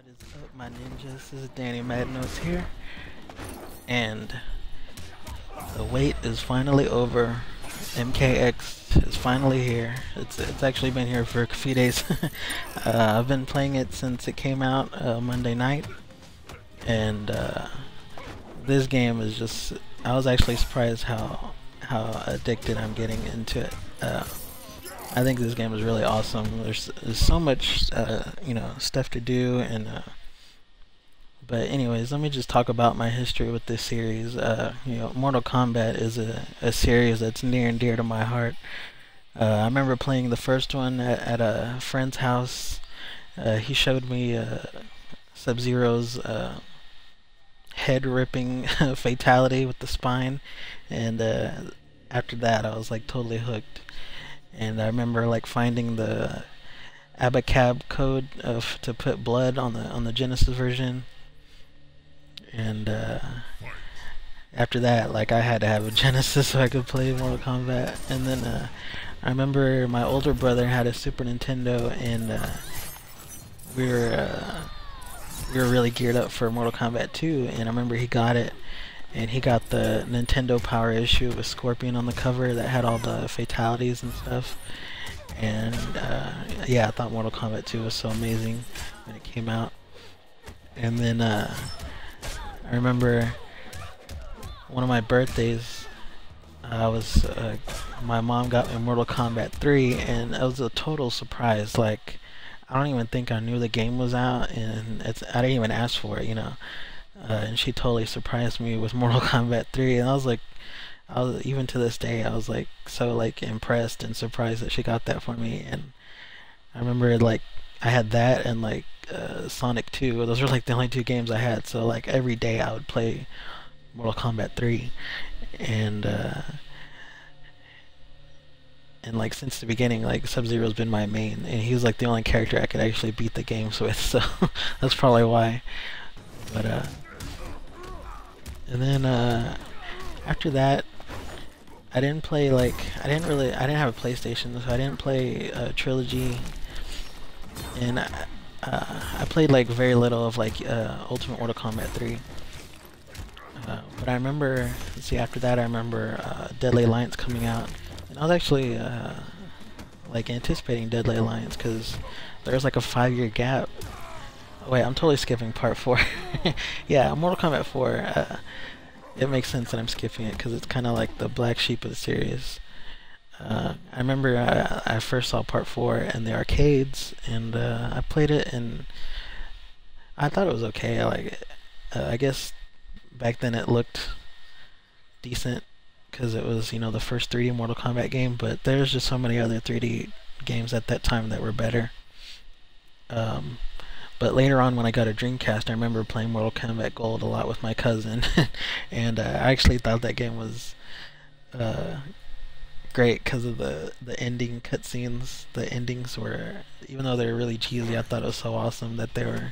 What is up, my ninjas? This is Danny Madnos here, and the wait is finally over. MKX is finally here. It's actually been here for a few days. I've been playing it since it came out Monday night, and this game is just. I was actually surprised how addicted I'm getting into it. I think this game is really awesome. There's so much stuff to do, and but anyways, let me just talk about my history with this series. Mortal Kombat is a series that's near and dear to my heart. I remember playing the first one at a friend's house. He showed me Sub-Zero's head ripping fatality with the spine, and after that I was like totally hooked. And I remember like finding the Abacab code to put blood on the Genesis version, and after that, like, I had to have a Genesis so I could play Mortal Kombat. And then I remember my older brother had a Super Nintendo, and we were really geared up for Mortal Kombat 2. And I remember he got it, and he got the Nintendo Power issue with Scorpion on the cover that had all the fatalities and stuff. And yeah, I thought Mortal Kombat 2 was so amazing when it came out. And then I remember one of my birthdays, my mom got me Mortal Kombat 3, and it was a total surprise. Like, I don't even think I knew the game was out, and I didn't even ask for it, and she totally surprised me with Mortal Kombat 3, and I was even to this day, I was like so like impressed and surprised that she got that for me. And I remember like I had that and like Sonic 2. Those were like the only two games I had. So like every day I would play Mortal Kombat 3, and like since the beginning, like Sub-Zero's been my main, and he was like the only character I could actually beat the games with. So that's probably why. But and then after that, I didn't have a PlayStation, so I didn't play Trilogy, and I played like very little of like Ultimate Mortal Kombat 3. But I remember, let's see, after that I remember Deadly Alliance coming out, and I was actually like anticipating Deadly Alliance because there was like a 5-year gap. Wait, I'm totally skipping part 4. Yeah, Mortal Kombat 4. It makes sense that I'm skipping it because it's kind of like the black sheep of the series. I remember I first saw part 4 in the arcades, and I played it, and I thought it was okay. I guess back then it looked decent because it was, the first 3D Mortal Kombat game, but there's just so many other 3D games at that time that were better. But later on, when I got a Dreamcast, I remember playing Mortal Kombat Gold a lot with my cousin, and I actually thought that game was great because of the ending cutscenes. The endings were, even though they were really cheesy, I thought it was so awesome that they were.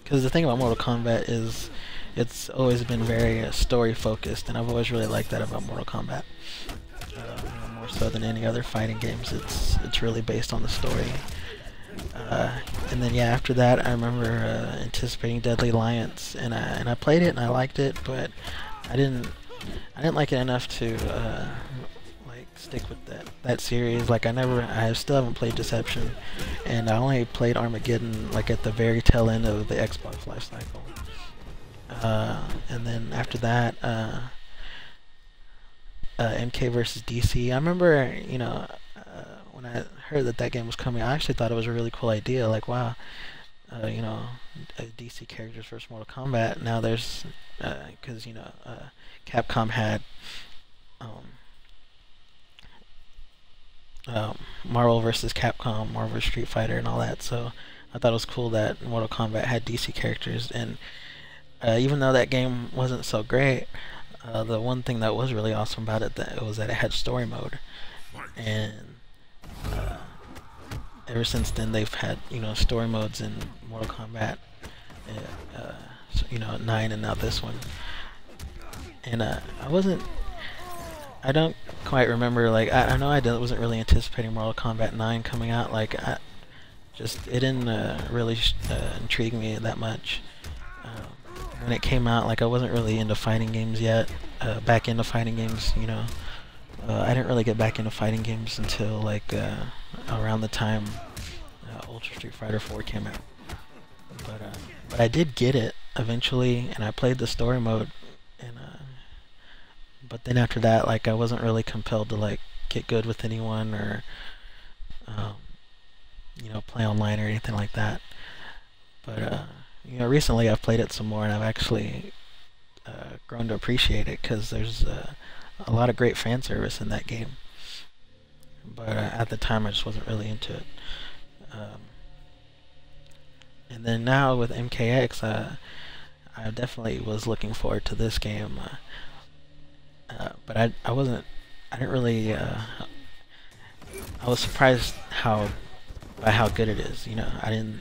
Because the thing about Mortal Kombat is, it's always been very story focused, and I've always really liked that about Mortal Kombat. More so than any other fighting games, it's really based on the story. And then yeah, after that I remember anticipating Deadly Alliance, and I played it and I liked it, but I didn't like it enough to like stick with that series. Like I still haven't played Deception, and I only played Armageddon like at the very tail end of the Xbox life cycle. And then after that, MK versus DC. I remember, when I heard that game was coming, I actually thought it was a really cool idea. Like, wow, DC characters versus Mortal Kombat. Now there's, because Capcom had Marvel versus Capcom, Marvel vs. Street Fighter, and all that. So I thought it was cool that Mortal Kombat had DC characters, and even though that game wasn't so great, the one thing that was really awesome about it was that it had story mode, and ever since then they've had story modes in Mortal Kombat, 9 and now this one. And I don't quite remember, like I know I wasn't really anticipating Mortal Kombat 9 coming out. Like just it didn't really intrigue me that much. When it came out, like I wasn't really into fighting games yet. Back into fighting games, you know. I didn't really get back into fighting games until like around the time Ultra Street Fighter 4 came out. But I did get it eventually, and I played the story mode. And but then after that, like I wasn't really compelled to like get good with anyone or you know, play online or anything like that. But you know, recently I've played it some more, and I've actually grown to appreciate it because there's a lot of great fan service in that game. But at the time, I just wasn't really into it. And then now with MKX, I definitely was looking forward to this game. But I didn't really. I was surprised by how good it is. You know, I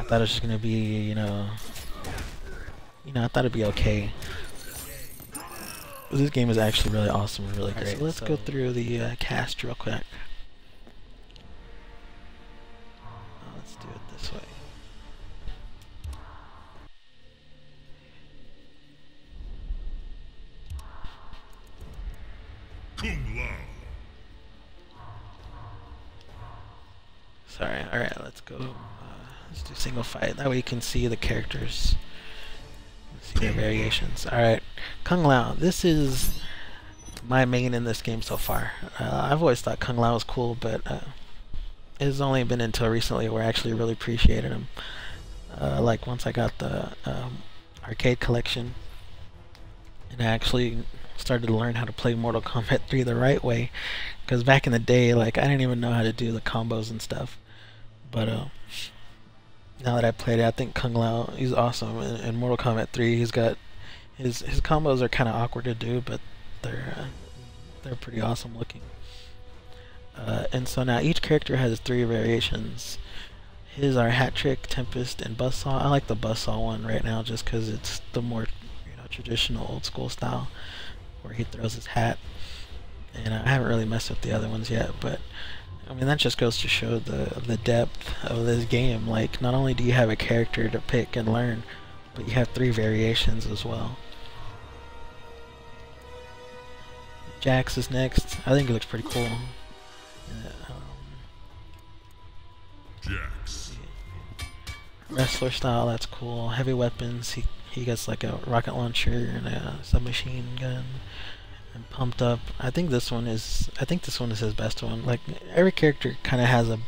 thought it was just gonna be, you know, I thought it'd be okay. This game is actually really awesome and really great. So let's go through the cast real quick. Let's do it this way. Sorry, alright, let's go. Let's do single fight. That way you can see the characters. See their variations. Alright, Kung Lao. This is my main in this game so far. I've always thought Kung Lao was cool, but it's only been until recently where I actually really appreciated him. Like once I got the arcade collection, and I actually started to learn how to play Mortal Kombat 3 the right way. Because back in the day, like I didn't even know how to do the combos and stuff. But now that I played it, I think Kung Lao, he's awesome. In Mortal Kombat 3, he's got his combos are kind of awkward to do, but they're pretty awesome looking. And so now each character has 3 variations. His are Hat Trick, Tempest, and Buzzsaw. I like the Buzzsaw one right now just because it's the more, you know, traditional old school style where he throws his hat. And I haven't really messed with the other ones yet, but I mean that just goes to show the depth of this game. Like not only do you have a character to pick and learn, but you have 3 variations as well. Jax is next. I think he looks pretty cool. Jax. Wrestler style, that's cool. Heavy weapons, he gets like a rocket launcher and a submachine gun. And pumped up. I think this one is his best one. Like every character kind of has a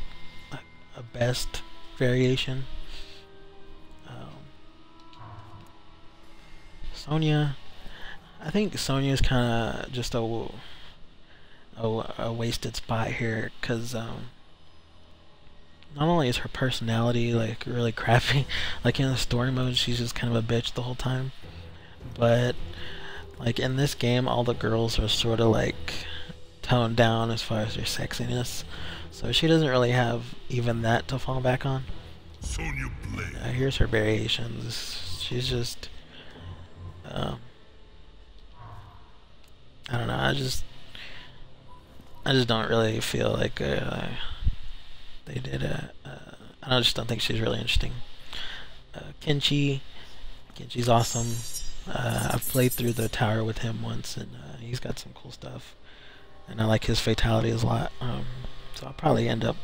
best variation. Sonya, I think Sonya is kind of just a wasted spot here because not only is her personality like really crappy, like in the story mode she's just kind of a bitch the whole time, but like in this game all the girls are sort of like toned down as far as their sexiness, so she doesn't really have even that to fall back on. Sonya Blade. Here's her variations. She's just I don't know, I just don't really feel like they did I just don't think she's really interesting. Kenchi's awesome. I've played through the tower with him once, and he's got some cool stuff, and I like his fatalities a lot. So I'll probably end up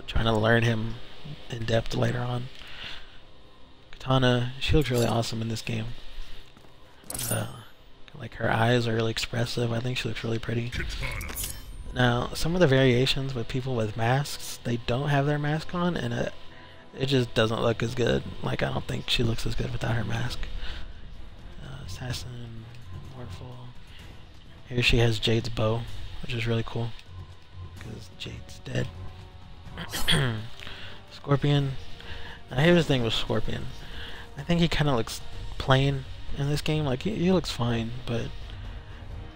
trying to learn him in depth later on. Katana, she looks really awesome in this game. Like her eyes are really expressive. I think she looks really pretty. Now, some of the variations with people with masks, they don't have their mask on, and it just doesn't look as good. Like I don't think she looks as good without her mask. Assassin, Mortal. Here she has Jade's bow, which is really cool because Jade's dead. Scorpion. Now here's the thing with Scorpion. I think he kind of looks plain in this game. Like he looks fine, but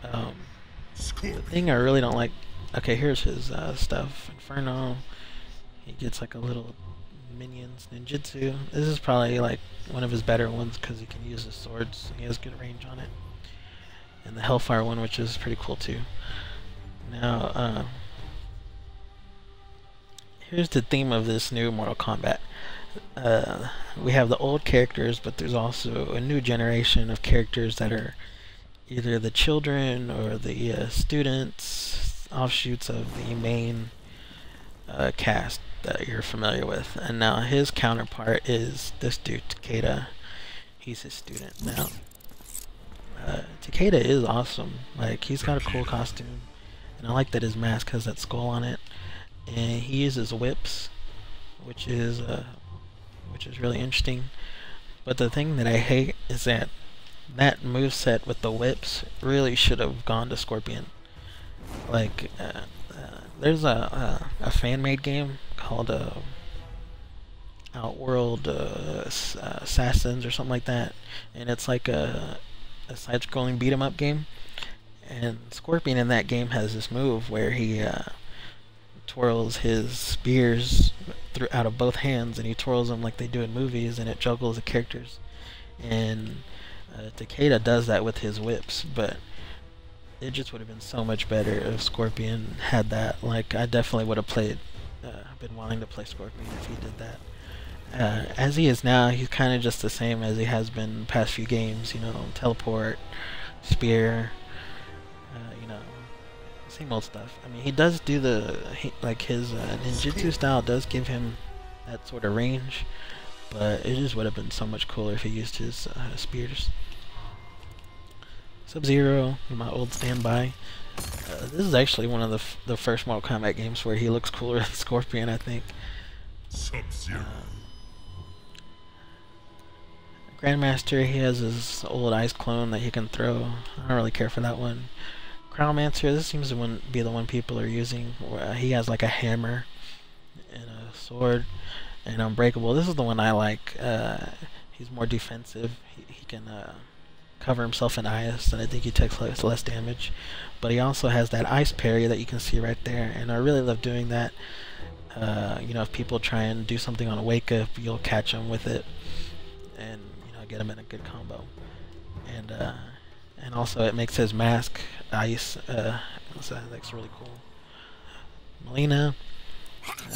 the thing I really don't like. Okay, here's his stuff. Inferno. He gets like a little minions. Ninjutsu. This is probably like one of his better ones because he can use his swords. He has good range on it. And the Hellfire one, which is pretty cool too. Now, here's the theme of this new Mortal Kombat. We have the old characters, but there's also a new generation of characters that are either the children or the students, offshoots of the main cast that you're familiar with. And now his counterpart is this dude, Takeda. He's his student now. Takeda is awesome. Like, he's got a cool costume, and I like that his mask has that skull on it. And he uses whips, which is really interesting. But the thing that I hate is that moveset with the whips really should have gone to Scorpion. Like, there's a fan-made game called Outworld Assassins or something like that, and it's like a side-scrolling beat-em-up game. And Scorpion in that game has this move where he twirls his spears out of both hands, and he twirls them like they do in movies, and it juggles the characters. And Takeda does that with his whips, but it just would have been so much better if Scorpion had that. Like, I definitely would have been wanting to play Scorpion if he did that. As he is now, he's kind of just the same as he has been the past few games. You know, teleport, spear, you know, same old stuff. I mean, he does do his ninjutsu style does give him that sort of range, but it just would have been so much cooler if he used his spears. Sub-Zero, my old standby. This is actually one of the first Mortal Kombat games where he looks cooler than Scorpion, I think. Sub-Zero. Grandmaster, he has his old ice clone that he can throw. I don't really care for that one. Crownmancer, this seems to be the one people are using. He has like a hammer and a sword. And Unbreakable, this is the one I like. He's more defensive. He can cover himself in ice, and I think he takes less damage. But he also has that ice parry that you can see right there, and I really love doing that. You know, if people try and do something on a wake up, you'll catch them with it, and you know, get them in a good combo. And also it makes his mask ice. So that's really cool. Melina.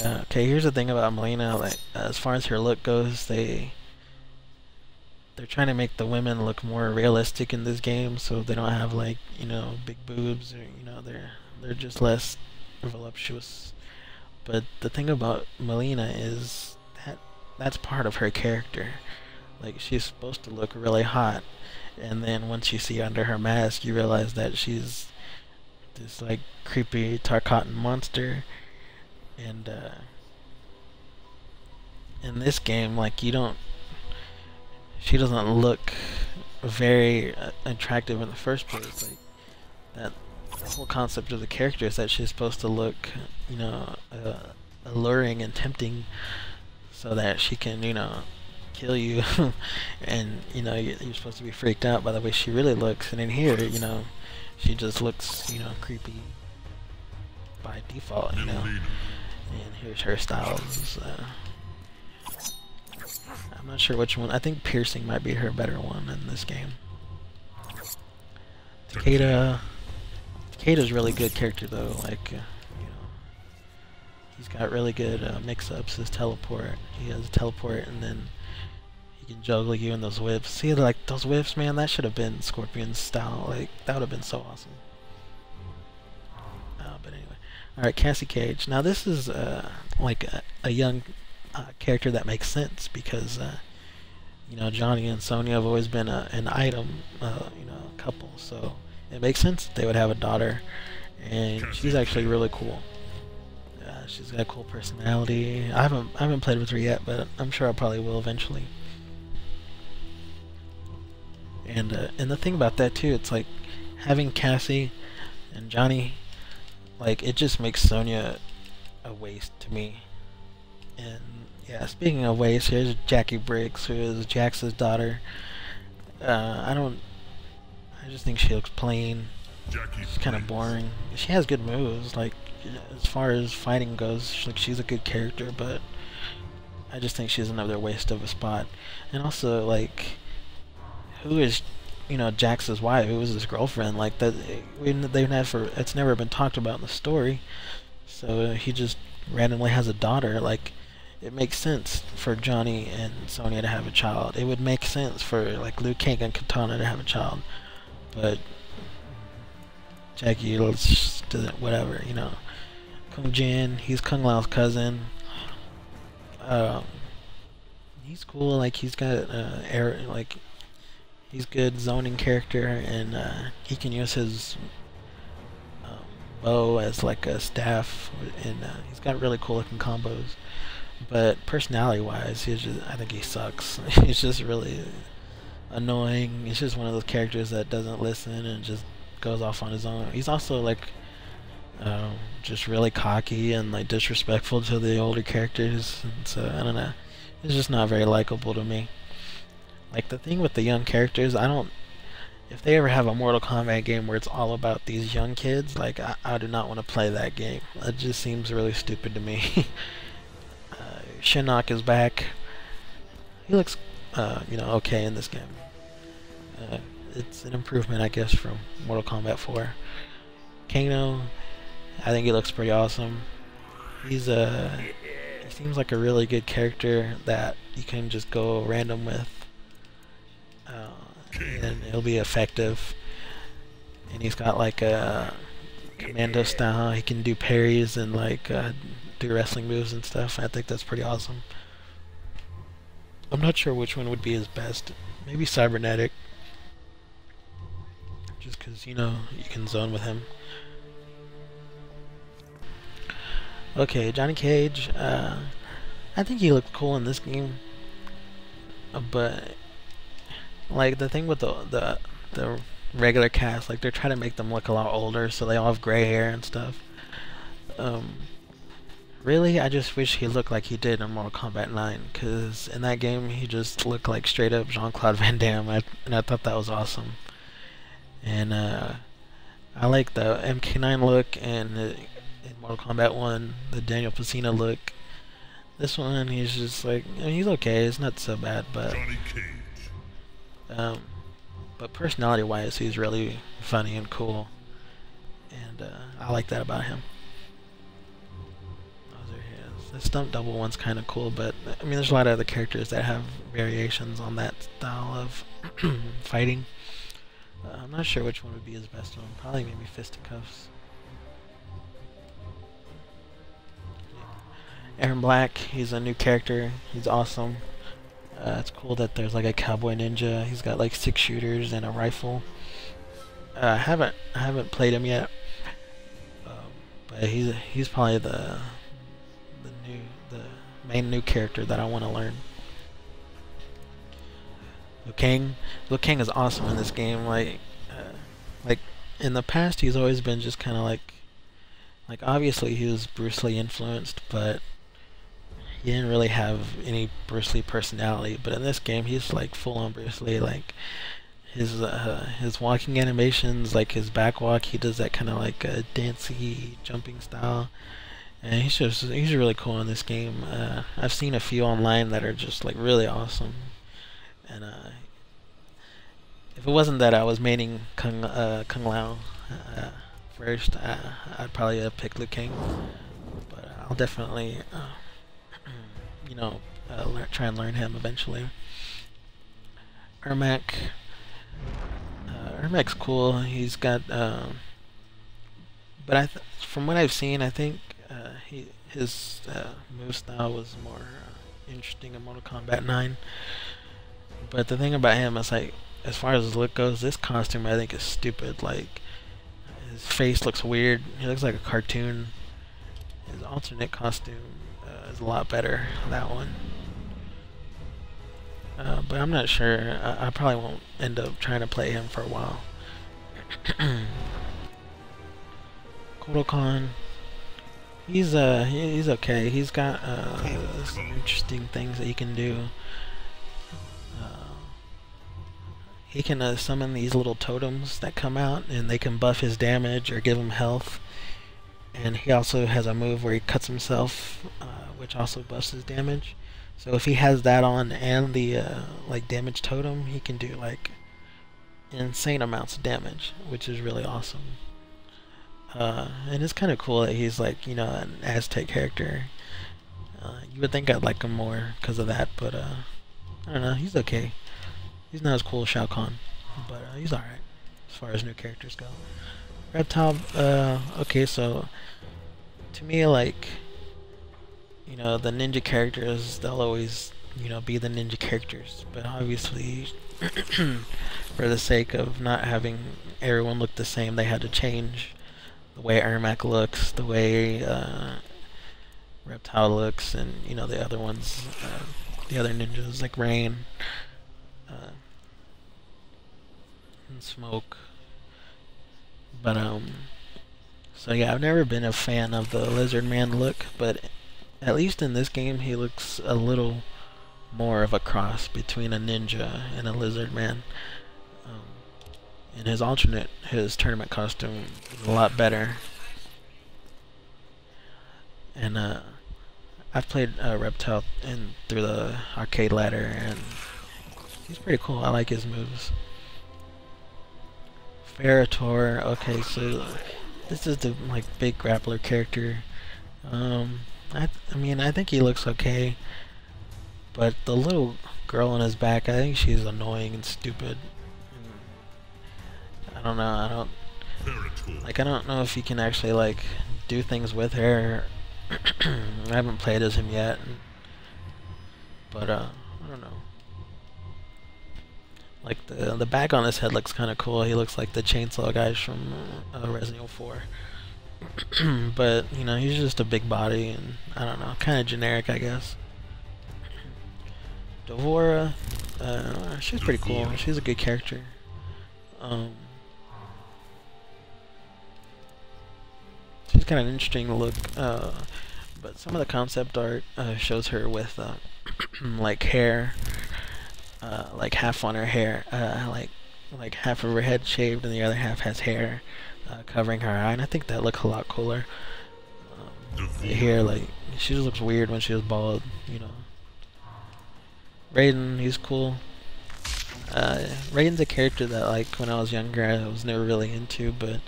Okay, here's the thing about Melina. Like, as far as her look goes, they're trying to make the women look more realistic in this game, so they don't have, like, you know, big boobs, or, you know, they're just less voluptuous. But the thing about Melina is that's part of her character. Like, she's supposed to look really hot, and then once you see under her mask, you realize that she's this, like, creepy Tarkatan monster. And in this game, like, she doesn't look very attractive in the first place. Like, the whole concept of the character is that she's supposed to look, you know, alluring and tempting, so that she can, you know, kill you. And, you know, you're supposed to be freaked out by the way she really looks. And in here, you know, she just looks, you know, creepy by default, you know. And here's her styles. I'm not sure which one. I think piercing might be her better one in this game. Takeda's really good character though. Like, you know, he's got really good mix-ups. His teleport. He has a teleport, and then he can juggle you in those whips. See, like, those whips, man. That should have been Scorpion's style. Like, that would have been so awesome. But anyway. Alright, Cassie Cage. Now this is like a young character that makes sense, because you know, Johnny and Sonya have always been an item, you know, couple, so it makes sense that they would have a daughter, and she's actually really cool. She's got a cool personality. I haven't played with her yet, but I'm sure I probably will eventually. And the thing about that too, it's like having Cassie and Johnny. Like, it just makes Sonya a waste to me. And yeah, speaking of waste, here's Jackie Briggs, who is Jax's daughter. I just think she looks plain. She's kind of boring. She has good moves. Like, as far as fighting goes, she's a good character, but I just think she's another waste of a spot. And also, like, who is, you know, Jax's wife? Who was his girlfriend? Like, that it's never been talked about in the story. So he just randomly has a daughter. Like, it makes sense for Johnny and Sonya to have a child. It would make sense for like Liu Kang and Katana to have a child. But Jackie, let's just do it, whatever, you know. Kung Jin, he's Kung Lao's cousin. Um, he's cool. Like, he's got air, like, he's good zoning character, and he can use his bow as like a staff, and he's got really cool looking combos. But personality-wise, I think he sucks. He's just really annoying. He's just one of those characters that doesn't listen and just goes off on his own. He's also like just really cocky and like disrespectful to the older characters. And so I don't know. It's just not very likable to me. Like, the thing with the young characters, if they ever have a Mortal Kombat game where it's all about these young kids, like, I do not want to play that game. It just seems really stupid to me. Shinnok is back. He looks, okay in this game. It's an improvement, I guess, from Mortal Kombat 4. Kano, I think he looks pretty awesome. He seems like a really good character that you can just go random with, and it'll be effective. And he's got like a commando style. He can do parries and like do wrestling moves and stuff. I think that's pretty awesome. I'm not sure which one would be his best. Maybe cybernetic, just because, you can zone with him. Okay, Johnny Cage. I think he looked cool in this game, but like, the thing with the regular cast, like, they're trying to make them look a lot older, so they all have gray hair and stuff. Really, I just wish he looked like he did in Mortal Kombat 9, because in that game he just looked like straight up Jean-Claude Van Damme, and I thought that was awesome. And I like the MK9 look, and in Mortal Kombat 1, the Daniel Pesina look. This one, he's just like, he's okay, it's not so bad, but personality-wise, he's really funny and cool, and I like that about him. The stunt double one's kind of cool, but I mean, there's a lot of other characters that have variations on that style of fighting. I'm not sure which one would be his best one. Probably maybe Fisticuffs. Aaron Black, he's a new character. He's awesome. It's cool that there's like a cowboy ninja. He's got like 6 shooters and a rifle. I haven't played him yet, but he's probably the main new character that I want to learn. Liu Kang is awesome in this game. Like in the past, he's always been just kind of like obviously he was Bruce Lee influenced, but he didn't really have any Bruce Lee personality. But in this game, he's like full on Bruce Lee. Like his walking animations, like his back walk, he does that kind of like a dancey jumping style. And he's really cool in this game. I've seen a few online that are just like really awesome. And if it wasn't that I was maining Kung Lao first, I'd probably have picked Liu Kang. But I'll definitely, try and learn him eventually. Ermac. Ermac's cool. He's got, but from what I've seen, I think his move style was more interesting in Mortal Kombat 9. But the thing about him is, like, as far as his look goes, this costume I think is stupid. Like, his face looks weird. He looks like a cartoon. His alternate costume is a lot better, that one. But I'm not sure. I probably won't end up trying to play him for a while. Kodokan. He's okay. He's got some interesting things that he can do. He can summon these little totems that come out, and they can buff his damage or give him health. And he also has a move where he cuts himself, which also buffs his damage. So if he has that on and the like damage totem, he can do like insane amounts of damage, which is really awesome. And it's kind of cool that he's like, you know, an Aztec character. You would think I'd like him more because of that, but I don't know. He's okay. He's not as cool as Shao Kahn, but he's alright as far as new characters go. Reptile, okay, so to me, like, you know, the ninja characters, they'll always, you know, be the ninja characters, but obviously, for the sake of not having everyone look the same, they had to change the way Ermac looks, the way Reptile looks, and, you know, the other ones, the other ninjas, like Rain, and Smoke. But, so yeah, I've never been a fan of the Lizard Man look, but at least in this game, he looks a little more of a cross between a ninja and a Lizard Man. And his alternate, his tournament costume is a lot better. And, I've played Reptile through the arcade ladder, and he's pretty cool. I like his moves. Ferrator, okay, so this is the like big grappler character. I mean, I think he looks okay, but the little girl on his back, I think she's annoying and stupid. I don't know. I don't know if you can actually like do things with her. I haven't played as him yet, but I don't know. Like the back on his head looks kind of cool. He looks like the chainsaw guys from Resident Evil 4. But you know, he's just a big body, and I don't know, kind of generic, I guess. Devora, she's pretty cool. She's a good character. She's kind of an interesting look, but some of the concept art shows her with like hair, like half on her hair, like half of her head shaved and the other half has hair covering her eye, and I think that looks a lot cooler. The hair, like, she just looks weird when she was bald, you know. Raiden, he's cool. Raiden's a character that, like, when I was younger, I was never really into, but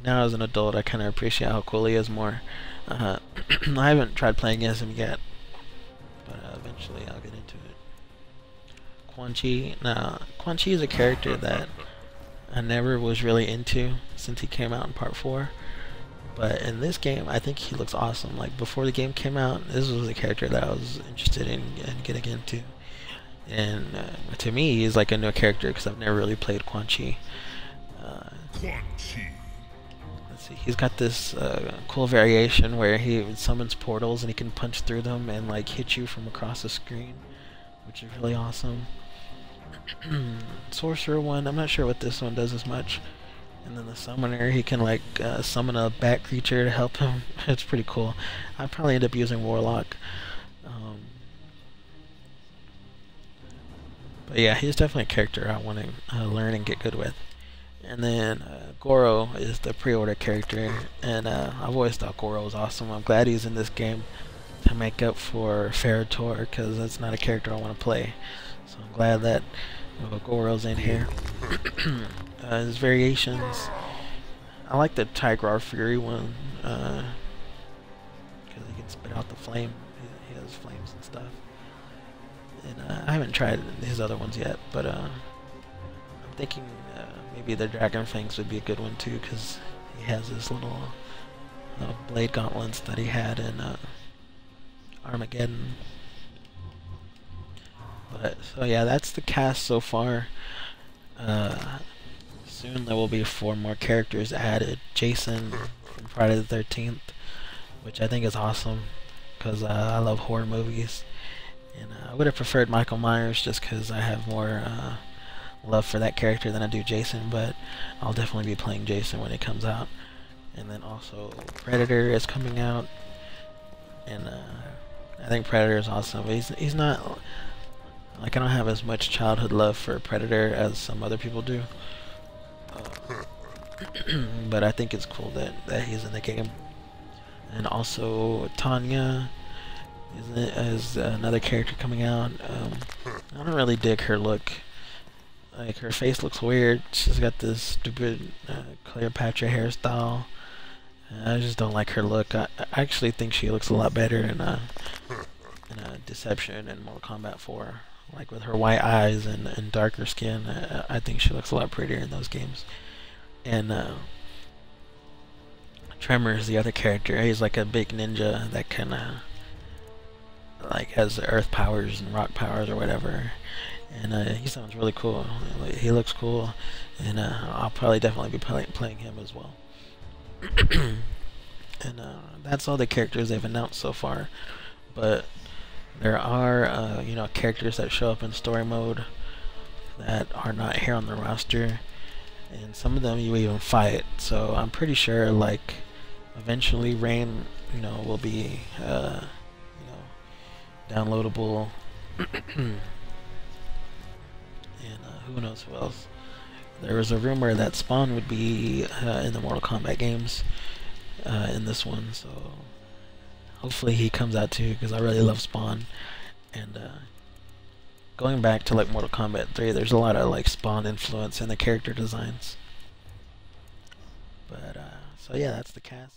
now as an adult, I kind of appreciate how cool he is more. I haven't tried playing as him yet, but eventually I'll get into it. Quan Chi, now, Quan Chi is a character that I never was really into since he came out in Part 4. But in this game, I think he looks awesome. Like, before the game came out, this was a character that I was interested in getting into. And to me, he's like a new character because I've never really played Quan Chi. Let's see, he's got this cool variation where he summons portals and he can punch through them and like hit you from across the screen, which is really awesome. Sorcerer one, I'm not sure what this one does as much. And then the summoner, he can like summon a bat creature to help him. It's pretty cool. I'd probably end up using Warlock. But yeah, he's definitely a character I want to learn and get good with. And then Goro is the pre-order character, and I've always thought Goro was awesome. I'm glad he's in this game to make up for Ferrator, because that's not a character I want to play. So I'm glad that Goro's in here. His variations, I like the Tigrar Fury one, because he can spit out the flame. He has flames and stuff. And I haven't tried his other ones yet, but I'm thinking maybe the Dragon Fangs would be a good one too, because he has his little blade gauntlets that he had in Armageddon. But so yeah, that's the cast so far. Soon there will be 4 more characters added. Jason from Friday the 13th, which I think is awesome because I love horror movies. And I would have preferred Michael Myers just because I have more love for that character than I do Jason, but I'll definitely be playing Jason when it comes out. And then also Predator is coming out, and I think Predator is awesome. But he's not, like, I don't have as much childhood love for Predator as some other people do. But I think it's cool that he's in the game. And also Tanya is another character coming out. I don't really dig her look. Like, her face looks weird. She's got this stupid Cleopatra hairstyle. I just don't like her look. I actually think she looks a lot better in Deception and Mortal Kombat 4. Like, with her white eyes and darker skin, I think she looks a lot prettier in those games. And Tremor is the other character. He's like a big ninja that can like has earth powers and rock powers or whatever. And he sounds really cool. He looks cool, and I'll probably definitely be playing him as well. And that's all the characters they've announced so far. But there are, you know, characters that show up in story mode that are not here on the roster, and some of them you even fight. So I'm pretty sure, like, eventually Rain, you know, will be, you know, downloadable. And who knows who else. There was a rumor that Spawn would be in the Mortal Kombat games in this one, so hopefully he comes out too, because I really love Spawn. And going back to like Mortal Kombat 3, there's a lot of like Spawn influence in the character designs. But so yeah, that's the cast.